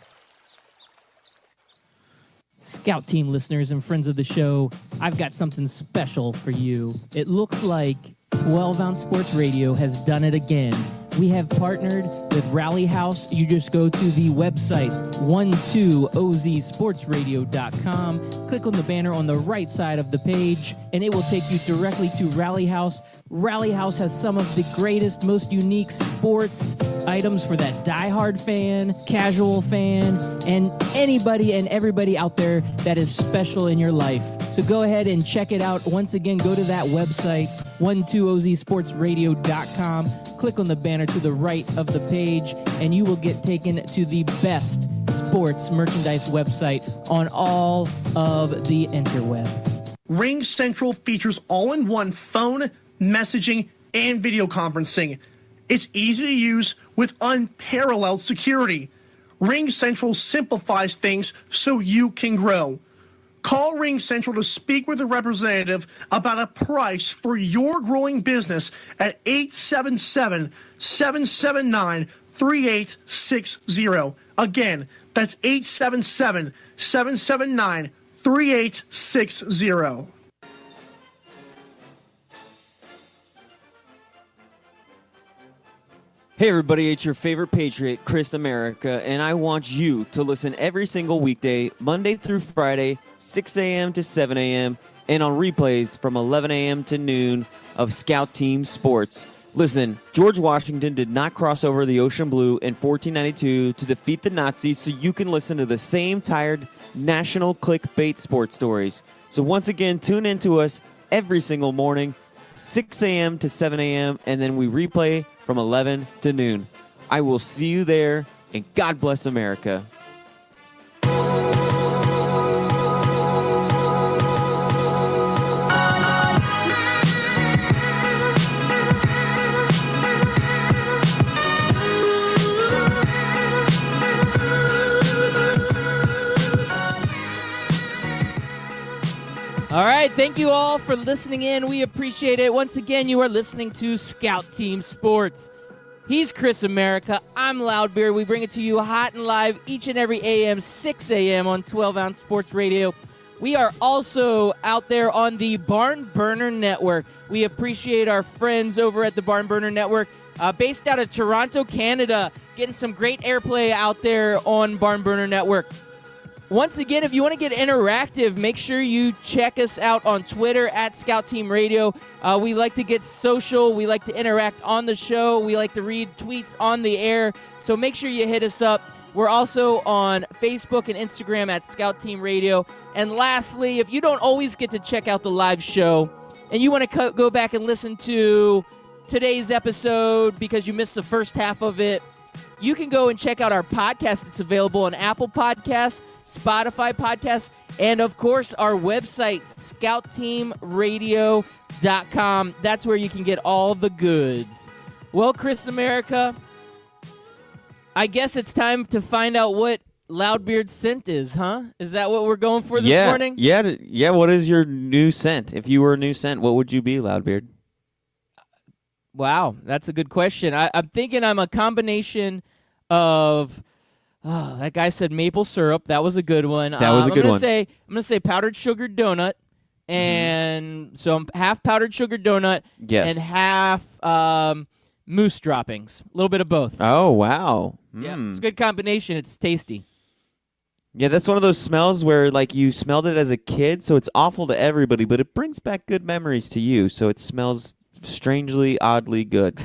S3: Scout Team listeners and friends of the show, I've got something special for you. It looks like 12-Ounce Sports Radio has done it again. We have partnered with Rally House. You just go to the website, 12ozsportsradio.com. Click on the banner on the right side of the page, and it will take you directly to Rally House. Rally House has some of the greatest, most unique sports items for that diehard fan, casual fan, and anybody and everybody out there that is special in your life. So go ahead and check it out. Once again, go to that website, 12ozsportsradio.com. Click on the banner to the right of the page, and you will get taken to the best sports merchandise website on all of the interweb.
S8: Ring Central features all-in-one phone, messaging, and video conferencing. It's easy to use with unparalleled security. Ring Central simplifies things so you can grow. Call Ring Central to speak with a representative about a price for your growing business at 877-779-3860. Again, that's 877-779-3860.
S2: Hey everybody, it's your favorite Patriot, Chris America, and I want you to listen every single weekday, Monday through Friday, 6 a.m. to 7 a.m., and on replays from 11 a.m. to noon of Scout Team Sports. Listen, George Washington did not cross over the ocean blue in 1492 to defeat the Nazis, so you can listen to the same tired national clickbait sports stories. So once again, tune in to us every single morning, 6 a.m. to 7 a.m., and then we replay from 11 to noon. I will see you there, and God bless America.
S3: All right, thank you all for listening in. We appreciate it. Once again, you are listening to Scout Team Sports. He's Chris America. I'm Loudbeard. We bring it to you hot and live each and every AM, 6 a.m. on 12-Ounce Sports Radio. We are also out there on the Barn Burner Network. We appreciate our friends over at the Barn Burner Network, based out of Toronto, Canada, getting some great airplay out there on Barn Burner Network. Once again, if you want to get interactive, make sure you check us out on Twitter at Scout Team Radio. We like to get social. We like to interact on the show. We like to read tweets on the air. So make sure you hit us up. We're also on Facebook and Instagram at Scout Team Radio. And lastly, if you don't always get to check out the live show and you want to go back and listen to today's episode because you missed the first half of it, you can go and check out our podcast. It's available on Apple Podcasts, Spotify Podcasts, and, of course, our website, scoutteamradio.com. That's where you can get all the goods. Well, Chris America, I guess it's time to find out what Loudbeard's scent is, huh? Is that what we're going for this morning?
S2: Yeah, what is your new scent? If you were a new scent, what would you be, Loudbeard?
S3: Wow, that's a good question. I'm thinking I'm a combination of... Oh, that guy said maple syrup. That was a good one.
S2: That was a good one.
S3: I'm gonna say powdered sugar donut, and so I'm half powdered sugar donut
S2: Yes.
S3: and half mousse droppings. A little bit of both.
S2: Oh, wow.
S3: Yeah,
S2: Mm.
S3: it's a good combination. It's tasty.
S2: Yeah, that's one of those smells where like you smelled it as a kid, so it's awful to everybody, but it brings back good memories to you. So it smells strangely, oddly good.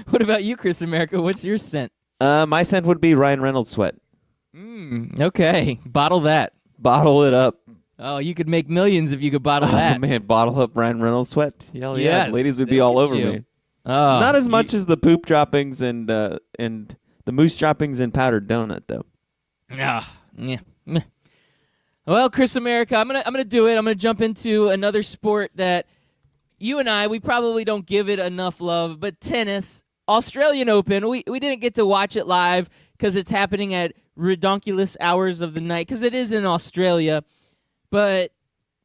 S3: What about you, Chris America? What's your scent?
S2: My scent would be Ryan Reynolds sweat.
S3: Okay, bottle that.
S2: Bottle it up.
S3: Oh, you could make millions if you could bottle
S2: Oh
S3: that.
S2: man, bottle up Ryan Reynolds sweat. Hell yeah,
S3: Yes,
S2: ladies would be
S3: look
S2: all
S3: at
S2: over
S3: you.
S2: me.
S3: Oh,
S2: Not as much as the poop droppings and the mousse droppings and powdered donut though.
S3: Ah, yeah. Meh. Well, Chris America, I'm gonna do it. I'm gonna jump into another sport that you and I, we probably don't give it enough love, but tennis, Australian Open. We didn't get to watch it live because it's happening at redonkulous hours of the night because it is in Australia. But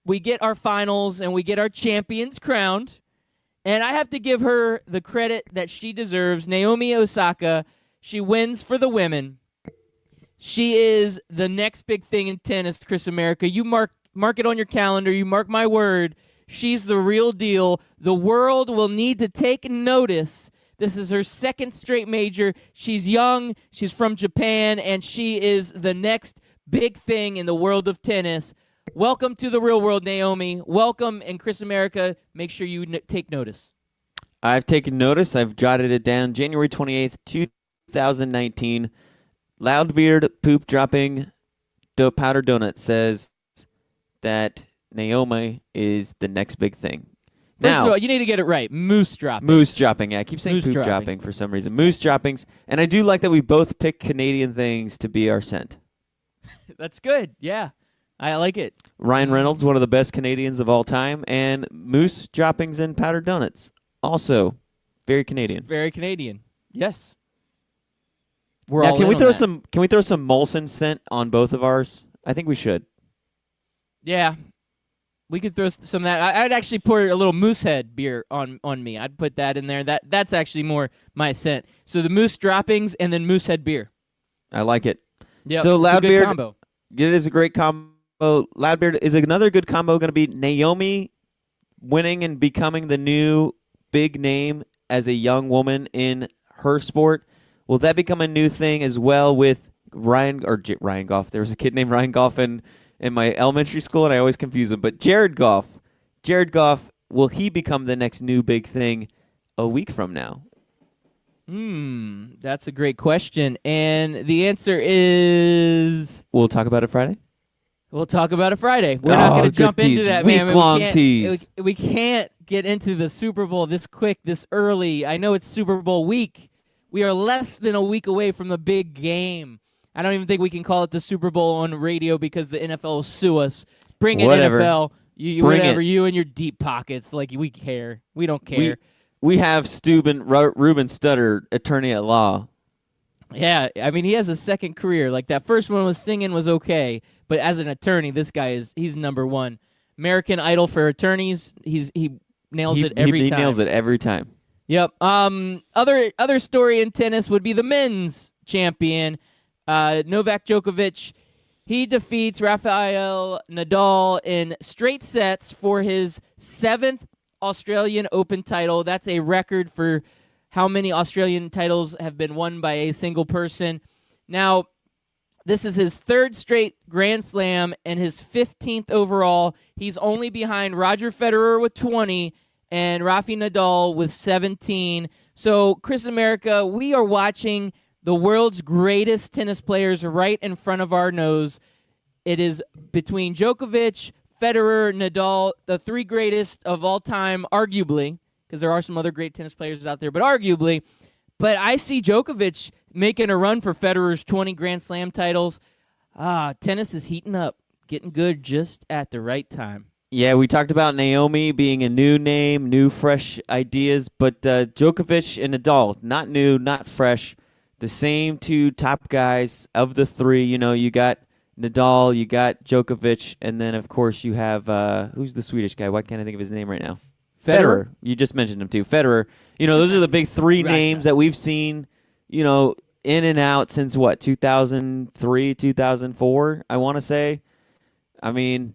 S3: we get our finals and we get our champions crowned. And I have to give her the credit that she deserves. Naomi Osaka, she wins for the women. She is the next big thing in tennis, Chris America. You mark it on your calendar. You mark my word. She's the real deal. The world will need to take notice. This is her second straight major. She's young. She's from Japan, and she is the next big thing in the world of tennis. Welcome to the real world, Naomi. Welcome, and Chris America, make sure you take notice.
S2: I've taken notice. I've jotted it down. January 28th, 2019. Loudbeard poop dropping powder donut says that Naomi is the next big thing.
S3: First
S2: Now,
S3: of all, you need to get it right. Moose dropping.
S2: moose dropping. Yeah, I keep saying
S3: Moose
S2: poop
S3: droppings.
S2: dropping for some reason. Moose droppings. And I do like that we both pick Canadian things to be our scent.
S3: That's good. Yeah, I like it.
S2: Ryan Reynolds, one of the best Canadians of all time, and moose droppings and powdered donuts. Also, very Canadian.
S3: It's very Canadian. Yes. We're
S2: Now,
S3: all
S2: can
S3: in
S2: we
S3: on
S2: throw
S3: that.
S2: some Molson scent on both of ours? I think we should.
S3: Yeah, we could throw some of that. I'd actually pour a little Moosehead beer on me. I'd put that in there. That's actually more my scent. So the moose droppings and then Moosehead beer.
S2: I like it.
S3: Yeah,
S2: So
S3: it's a good
S2: Loudbeard,
S3: combo.
S2: it is a great combo. Loudbeard, is another good combo going to be Naomi winning and becoming the new big name as a young woman in her sport? Will that become a new thing as well with Ryan Goff? There was a kid named Ryan Goff in my elementary school, and I always confuse him. But Jared Goff, will he become the next new big thing a week from now?
S3: That's a great question. And the answer is
S2: We'll talk about it Friday.
S3: we'll talk about it Friday. We're not going to
S2: good
S3: jump into
S2: tease.
S3: that, man.
S2: Week-long
S3: We can't-
S2: tease.
S3: We can't get into the Super Bowl this quick, this early. I know it's Super Bowl week. We are less than a week away from the big game. I don't even think we can call it the Super Bowl on radio because the NFL will sue us. Bring it,
S2: Whatever.
S3: NFL. You
S2: Bring
S3: whatever.
S2: it.
S3: You and your deep pockets. Like, we care. We don't care.
S2: We have Ruben Studdard, attorney at law.
S3: Yeah, I mean, he has a second career. Like, that first one was singing was okay, but as an attorney, this guy he's number one. American Idol for attorneys. He nails it every
S2: He
S3: time.
S2: nails it every time.
S3: Yep. Other story in tennis would be the men's champion, Novak Djokovic. He defeats Rafael Nadal in straight sets for his 7th Australian Open title. That's a record for how many Australian titles have been won by a single person. Now, this is his 3rd straight Grand Slam and his 15th overall. He's only behind Roger Federer with 20 and Rafi Nadal with 17. So, Chris America, we are watching the world's greatest tennis players right in front of our nose. It is between Djokovic, Federer, Nadal, the 3 greatest of all time, arguably, because there are some other great tennis players out there, but arguably. But I see Djokovic making a run for Federer's 20 Grand Slam titles. Tennis is heating up, getting good just at the right time.
S2: Yeah, we talked about Naomi being a new name, new fresh ideas, but Djokovic and Nadal, not new, not fresh, the same 2 top guys of the 3. You know, you got Nadal, you got Djokovic, and then, of course, you have, who's the Swedish guy? Why can't I think of his name right now?
S3: Federer.
S2: You just mentioned him, too. Federer. You know, those are the big 3
S3: Right.
S2: names that we've seen, you know, in and out since, 2003, 2004, I want to say. I mean,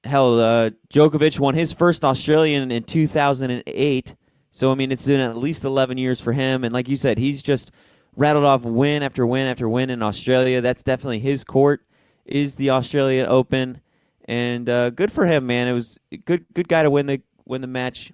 S2: Djokovic won his first Australian in 2008. So, I mean, it's been at least 11 years for him. And like you said, he's just rattled off win after win after win in Australia. That's definitely his court, is the Australian Open. And good for him, man. It was a good guy to win the match.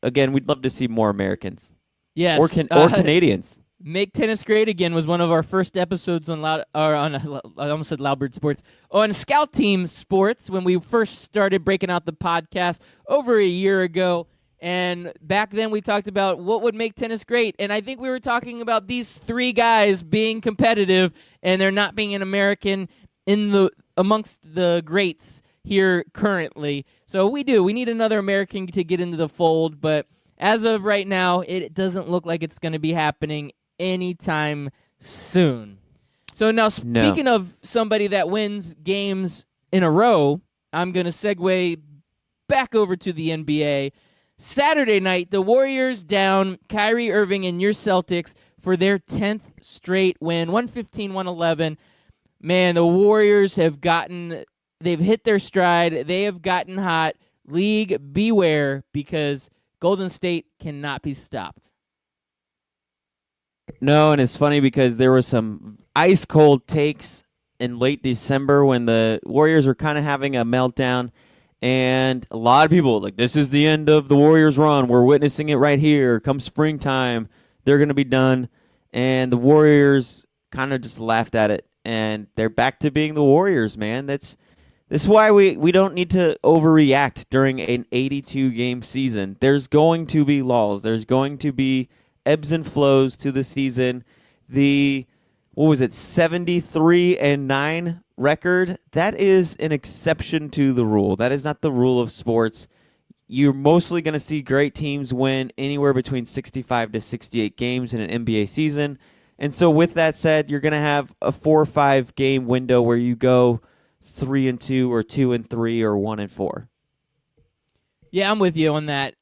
S2: Again, we'd love to see more Americans.
S3: Yes.
S2: Or Canadians.
S3: Make Tennis Great Again was one of our first episodes on I almost said Loudbird Sports, on Scout Team Sports when we first started breaking out the podcast over a year ago. And back then we talked about what would make tennis great. And I think we were talking about these three guys being competitive and there not being an American amongst the greats here currently. So we need another American to get into the fold. But as of right now, it doesn't look like it's going to be happening anytime soon. So now, speaking of somebody that wins games in a row, I'm going to segue back over to the NBA. Saturday night, the Warriors down Kyrie Irving and your Celtics for their 10th straight win, 115-111. Man, the Warriors they've hit their stride. They have gotten hot. League, beware, because Golden State cannot be stopped.
S2: No, and it's funny because there were some ice cold takes in late December when the Warriors were kind of having a meltdown, and a lot of people were like, this is the end of the Warriors run. We're witnessing it right here. Come springtime, they're going to be done. And the Warriors kind of just laughed at it, and they're back to being the Warriors, man. This is why we don't need to overreact during an 82-game season. There's going to be lulls. There's going to be ebbs and flows to the season. The 73-9 record, that is an exception to the rule. That is not the rule of sports. You're mostly going to see great teams win anywhere between 65 to 68 games in an NBA season. And so with that said, you're going to have a 4 or 5 game window where you go 3-2 or 2-3 or 1-4.
S3: Yeah, I'm with you on that.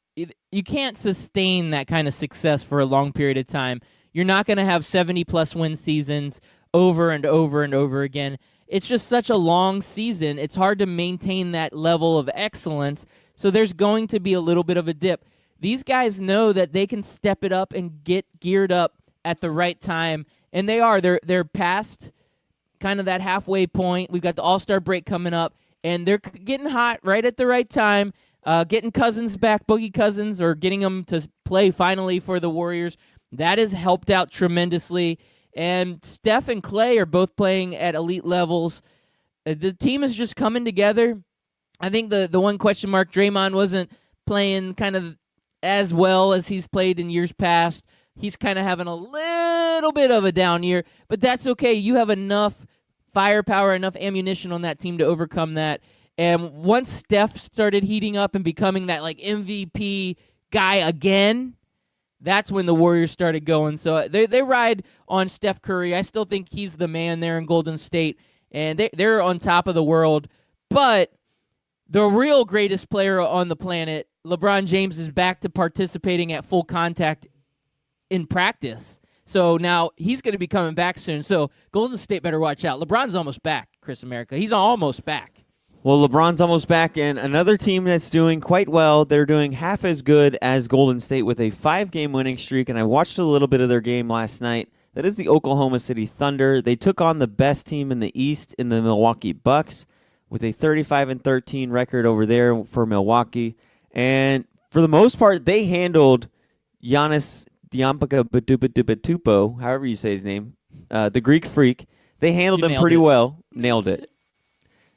S3: You can't sustain that kind of success for a long period of time. You're not going to have 70-plus win seasons over and over and over again. It's just such a long season. It's hard to maintain that level of excellence, so there's going to be a little bit of a dip. These guys know that they can step it up and get geared up at the right time, and they are. They're past kind of that halfway point. We've got the All-Star break coming up, and they're getting hot right at the right time. Getting Cousins back, Boogie Cousins, or getting him to play finally for the Warriors, that has helped out tremendously. And Steph and Clay are both playing at elite levels. The team is just coming together. I think the one question mark, Draymond wasn't playing kind of as well as he's played in years past. He's kind of having a little bit of a down year, but that's okay. You have enough firepower, enough ammunition on that team to overcome that. And once Steph started heating up and becoming that like MVP guy again, that's when the Warriors started going. So they ride on Steph Curry. I still think he's the man there in Golden State, and they're on top of the world. But the real greatest player on the planet, LeBron James, is back to participating at full contact in practice. So now he's going to be coming back soon. So Golden State better watch out. LeBron's almost back, Chris America. He's almost back.
S2: Well, LeBron's almost back, and another team that's doing quite well, they're doing half as good as Golden State with a 5-game winning streak, and I watched a little bit of their game last night. That is the Oklahoma City Thunder. They took on the best team in the East in the Milwaukee Bucks with a 35-13 record over there for Milwaukee. And for the most part, they handled Giannis Antetokounmpo, however you say his name, the Greek Freak. They handled him pretty well. Nailed it.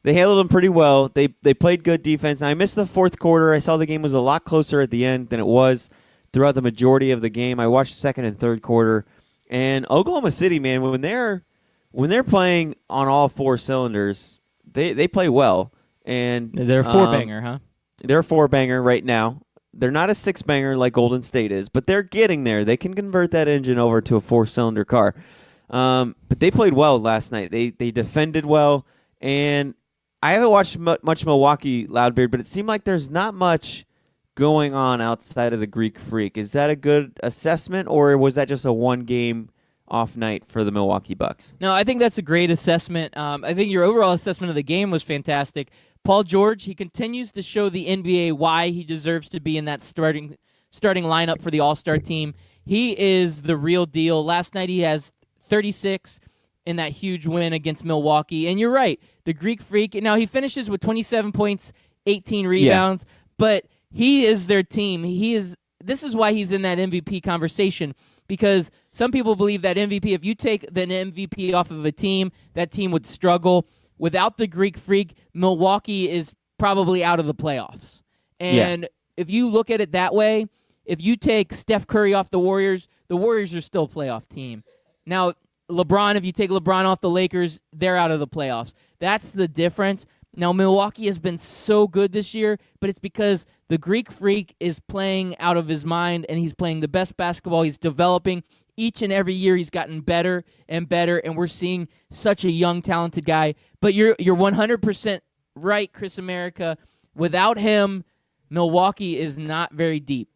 S2: They handled them pretty well. They played good defense. Now, I missed the fourth quarter. I saw the game was a lot closer at the end than it was throughout the majority of the game. I watched the second and third quarter. And Oklahoma City, man, when they're playing on all 4 cylinders, they play well. And
S3: they're a 4-banger, huh?
S2: They're a 4-banger right now. They're not a 6-banger like Golden State is, but they're getting there. They can convert that engine over to a 4-cylinder car. But they played well last night. They defended well, and I haven't watched much Milwaukee, Loudbeard, but it seemed like there's not much going on outside of the Greek Freak. Is that a good assessment, or was that just a one-game off night for the Milwaukee Bucks.
S3: No, I think that's a great assessment. I think your overall assessment of the game was fantastic. Paul George, he continues to show the NBA why he deserves to be in that starting lineup for the All-Star team. He is the real deal. Last night he has 36 in that huge win against Milwaukee. And you're right, the Greek Freak, now he finishes with 27 points, 18 rebounds, but he is their team. This is why he's in that MVP conversation, because some people believe that MVP, if you take the MVP off of a team, that team would struggle. Without the Greek Freak, Milwaukee is probably out of the playoffs. And if you look at it that way, if you take Steph Curry off the Warriors are still a playoff team. Now, LeBron, if you take LeBron off the Lakers, they're out of the playoffs. That's the difference. Now, Milwaukee has been so good this year, but it's because the Greek Freak is playing out of his mind, and he's playing the best basketball. He's developing. Each and every year he's gotten better and better, and we're seeing such a young, talented guy. But you're 100% right, Chris America. Without him, Milwaukee is not very deep.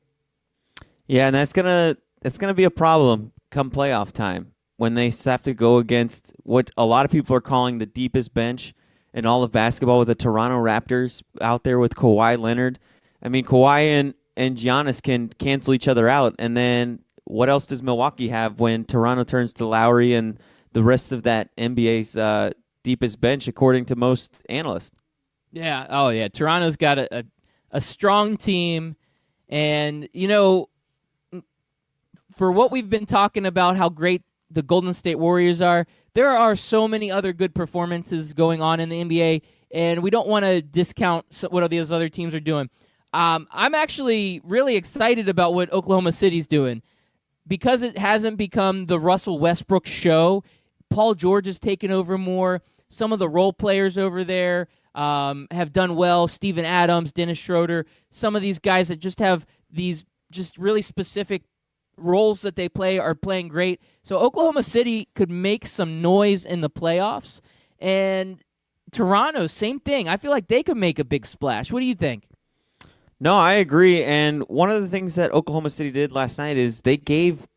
S2: Yeah, and that's gonna be a problem come playoff time when they have to go against what a lot of people are calling the deepest bench in all of basketball, with the Toronto Raptors out there with Kawhi Leonard. I mean, Kawhi and Giannis can cancel each other out, and then what else does Milwaukee have when Toronto turns to Lowry and the rest of that NBA's deepest bench, according to most analysts?
S3: Yeah. Oh, yeah. Toronto's got a strong team, and for what we've been talking about, how great the Golden State Warriors are, there are so many other good performances going on in the NBA, and we don't want to discount what these other teams are doing. I'm actually really excited about what Oklahoma City's doing. Because it hasn't become the Russell Westbrook show, Paul George has taken over more. Some of the role players over there have done well. Steven Adams, Dennis Schroeder, some of these guys that just have these just really specific roles that they play are playing great. So Oklahoma City could make some noise in the playoffs. And Toronto, same thing. I feel like they could make a big splash. What do you think?
S2: No, I agree. And one of the things that Oklahoma City did last night is they gave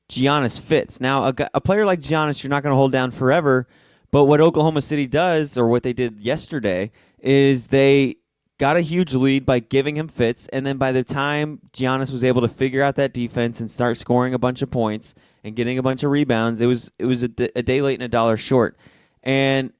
S2: Giannis fits. Now, a player like Giannis, you're not going to hold down forever. But what Oklahoma City does, or what they did yesterday, is they got a huge lead by giving him fits. And then by the time Giannis was able to figure out that defense and start scoring a bunch of points and getting a bunch of rebounds, it was a day late and a dollar short. And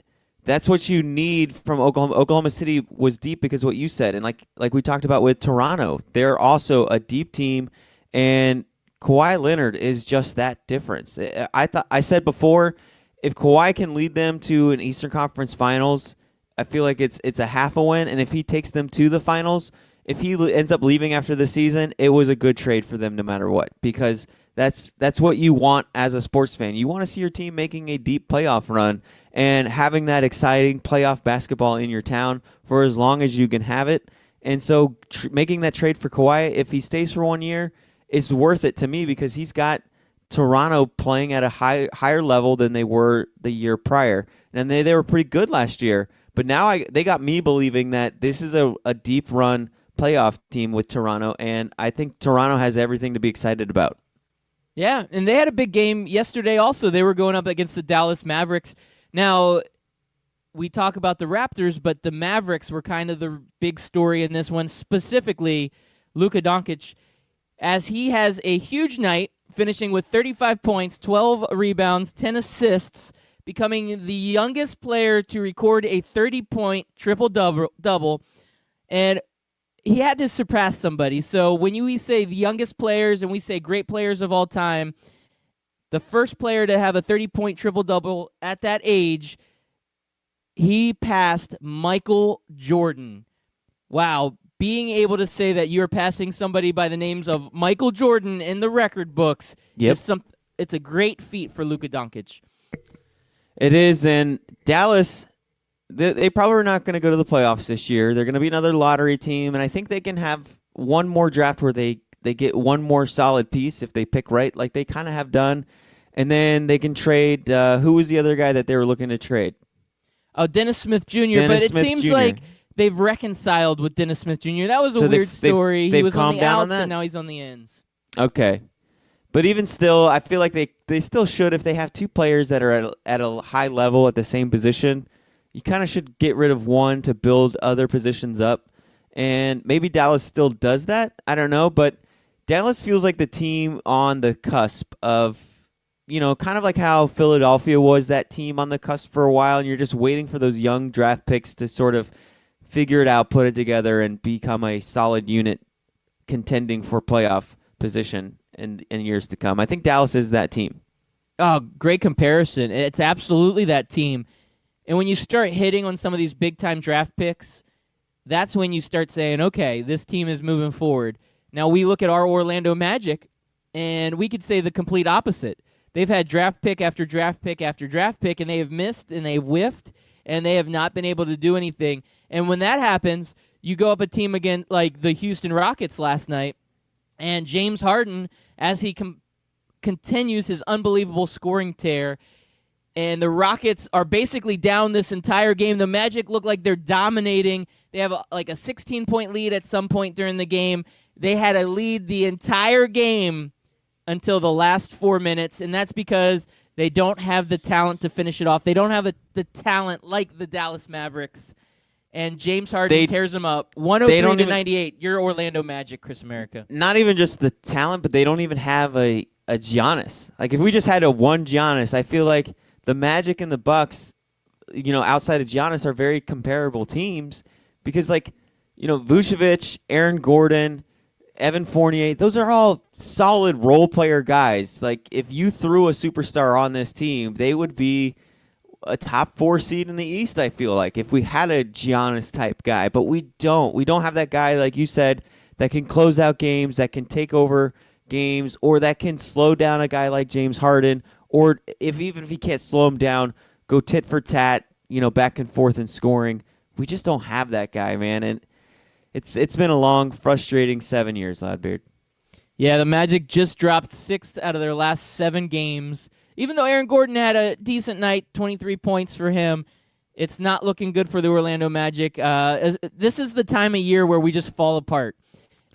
S2: that's what you need from Oklahoma. Oklahoma City was deep because of what you said. And like we talked about with Toronto, they're also a deep team. And Kawhi Leonard is just that difference. I said before, if Kawhi can lead them to an Eastern Conference Finals, I feel like it's a half a win. And if he takes them to the finals, if he ends up leaving after the season, it was a good trade for them no matter what. Because that's what you want as a sports fan. You want to see your team making a deep playoff run and having that exciting playoff basketball in your town for as long as you can have it. And so making that trade for Kawhi, if he stays for 1 year, is worth it to me because he's got Toronto playing at a higher level than they were the year prior. And they were pretty good last year. But now they got me believing that this is a deep run playoff team with Toronto, and I think Toronto has everything to be excited about.
S3: Yeah, and they had a big game yesterday also. They were going up against the Dallas Mavericks. Now, we talk about the Raptors, but the Mavericks were kind of the big story in this one, specifically Luka Doncic, as he has a huge night, finishing with 35 points, 12 rebounds, 10 assists, becoming the youngest player to record a 30-point triple-double, and he had to surpass somebody. So when we say the youngest players and we say great players of all time, the first player to have a 30-point triple-double at that age, he passed Michael Jordan. Wow, being able to say that you're passing somebody by the names of Michael Jordan in the record books, it's a great feat for Luka Doncic.
S2: It is, and Dallas, they probably are not going to go to the playoffs this year. They're going to be another lottery team, and I think they can have one more draft where they get one more solid piece if they pick right, like they kind of have done, and then they can trade. Who was the other guy that they were looking to trade?
S3: Oh, Dennis Smith Jr., but it seems like they've reconciled with Dennis Smith Jr. That was a weird story. He was on the outs, and now he's on the ends.
S2: Okay. But even still, I feel like they still should, if they have two players that are at a high level at the same position, you kind of should get rid of one to build other positions up. And maybe Dallas still does that. I don't know. But Dallas feels like the team on the cusp of, kind of like how Philadelphia was that team on the cusp for a while, and you're just waiting for those young draft picks to sort of figure it out, put it together, and become a solid unit contending for playoff position in years to come. I think Dallas is that team.
S3: Oh, great comparison. It's absolutely that team. And when you start hitting on some of these big-time draft picks, that's when you start saying, okay, this team is moving forward. Now, we look at our Orlando Magic, and we could say the complete opposite. They've had draft pick after draft pick after draft pick, and they have missed, and they've whiffed, and they have not been able to do anything. And when that happens, you go up a team again like the Houston Rockets last night, and James Harden, as he continues his unbelievable scoring tear, and the Rockets are basically down this entire game. The Magic look like they're dominating. They have a 16-point lead at some point during the game. They had a lead the entire game until the last 4 minutes, and that's because they don't have the talent to finish it off. They don't have the talent like the Dallas Mavericks. And James Harden tears them up. 103-98. You're Orlando Magic, Chris America.
S2: Not even just the talent, but they don't even have a Giannis. Like, if we just had a one Giannis, I feel like the Magic and the Bucks, outside of Giannis, are very comparable teams because, Vucevic, Aaron Gordon, Evan Fournier, those are all solid role player guys. Like, if you threw a superstar on this team, they would be a top 4 seed in the East, I feel like, if we had a Giannis type guy. But we don't. We don't have that guy, like you said, that can close out games, that can take over games, or that can slow down a guy like James Harden, or even if he can't slow him down, go tit for tat, back and forth in scoring. We just don't have that guy, man. And it's been a long, frustrating 7 years, Loudbeard.
S3: Yeah, the Magic just dropped 6 out of their last 7 games. Even though Aaron Gordon had a decent night, 23 points for him, it's not looking good for the Orlando Magic. This is the time of year where we just fall apart.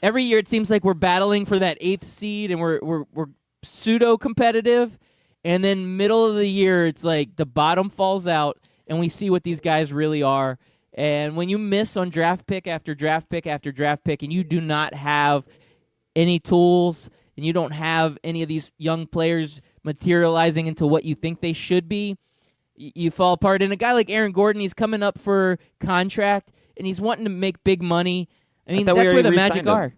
S3: Every year it seems like we're battling for that 8th seed, and we're pseudo-competitive. And then middle of the year, it's like the bottom falls out, and we see what these guys really are. And when you miss on draft pick after draft pick after draft pick, and you do not have any tools, and you don't have any of these young players materializing into what you think they should be, you fall apart. And a guy like Aaron Gordon, he's coming up for contract, and he's wanting to make big money. I mean, that's where the Magic are.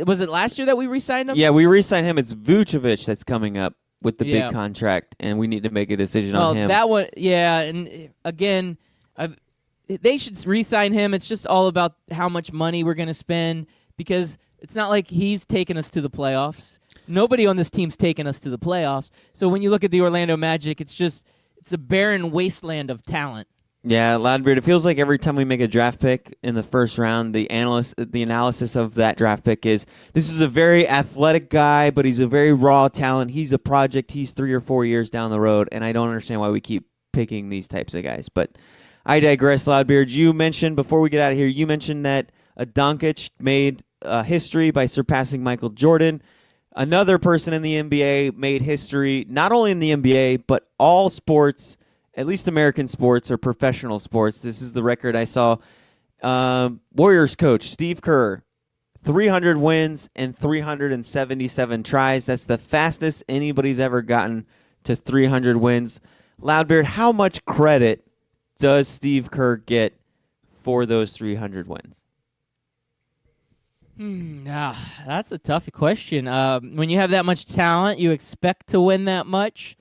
S3: Was it last year that we re-signed him?
S2: Yeah, we re-signed him. It's Vucevic that's coming up with the big contract, and we need to make a decision on him.
S3: That one, yeah, and again, they should re-sign him. It's just all about how much money we're going to spend, because it's not like he's taken us to the playoffs. Nobody on this team's taken us to the playoffs. So when you look at the Orlando Magic, it's a barren wasteland of talent.
S2: Yeah, Loudbeard, it feels like every time we make a draft pick in the first round, the analysis of that draft pick is, this is a very athletic guy, but he's a very raw talent. He's a project. He's 3 or 4 years down the road, and I don't understand why we keep picking these types of guys. But I digress, Loudbeard. You mentioned, before we get out of here, you mentioned that Doncic made history by surpassing Michael Jordan. Another person in the NBA made history, not only in the NBA, but all sports, at least American sports or professional sports. This is the record I saw. Warriors coach Steve Kerr, 300 wins and 377 tries. That's the fastest anybody's ever gotten to 300 wins. Loudbeard, how much credit does Steve Kerr get for those 300 wins?
S3: That's a tough question. When you have that much talent, you expect to win that much.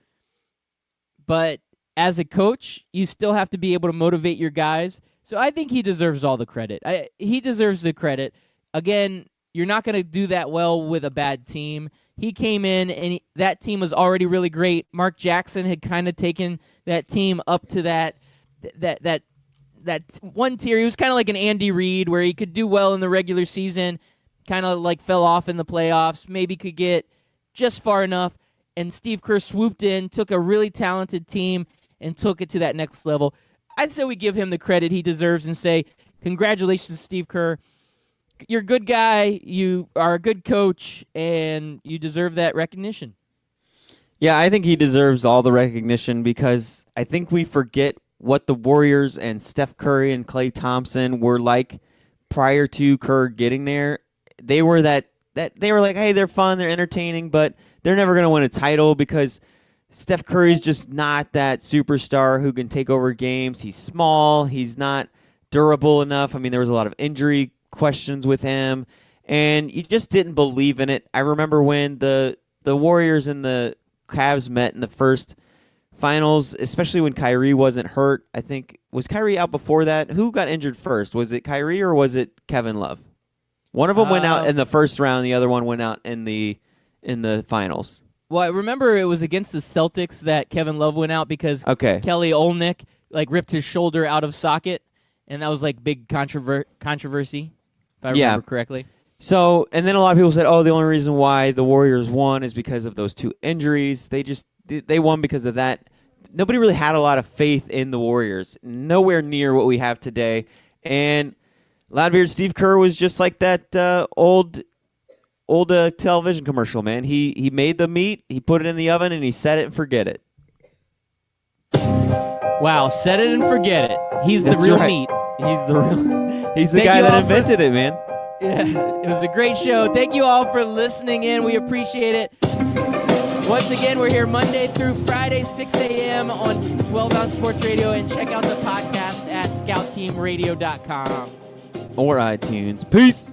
S3: But as a coach, you still have to be able to motivate your guys. So I think he deserves all the credit. He deserves the credit. Again, you're not going to do that well with a bad team. He came in, and that team was already really great. Mark Jackson had kind of taken that team up to that one tier. He was kind of like an Andy Reid, where he could do well in the regular season, kind of like fell off in the playoffs, maybe could get just far enough. And Steve Kerr swooped in, took a really talented team, and took it to that next level. I'd say we give him the credit he deserves and say, congratulations, Steve Kerr. you're a good guy. You are a good coach, and you deserve that recognition.
S2: Yeah, I think he deserves all the recognition because I think we forget what the Warriors and Steph Curry and Klay Thompson were like prior to Kerr getting there. They were that they were like, hey, they're fun, they're entertaining, but they're never going to win a title because Steph Curry's just not that superstar who can take over games. He's small. He's not durable enough. I mean, there was a lot of injury questions with him, and you just didn't believe in it. I remember when the Warriors and the Cavs met in the first finals, especially when Kyrie wasn't hurt. I think, was Kyrie out before that? Who got injured first? Was it Kyrie or was it Kevin Love? One of them went out in the first round. The other one went out in the finals.
S3: Well, I remember it was against the Celtics that Kevin Love went out because Kelly Olynyk ripped his shoulder out of socket, and that was big controversy, if I remember correctly.
S2: So, and then a lot of people said, oh, the only reason why the Warriors won is because of those two injuries. They won because of that. Nobody really had a lot of faith in the Warriors. Nowhere near what we have today. And Loudbeard Steve Kerr was just like that old television commercial, man. He made the meat, he put it in the oven, and he set it and forget it.
S3: Wow, set it and forget it. He's the real meat.
S2: He's the guy that invented it, man.
S3: Yeah, it was a great show. Thank you all for listening in. We appreciate it. Once again, we're here Monday through Friday, 6 a.m. on 12 Ounce Sports Radio, and check out the podcast at scoutteamradio.com.
S2: Or iTunes. Peace.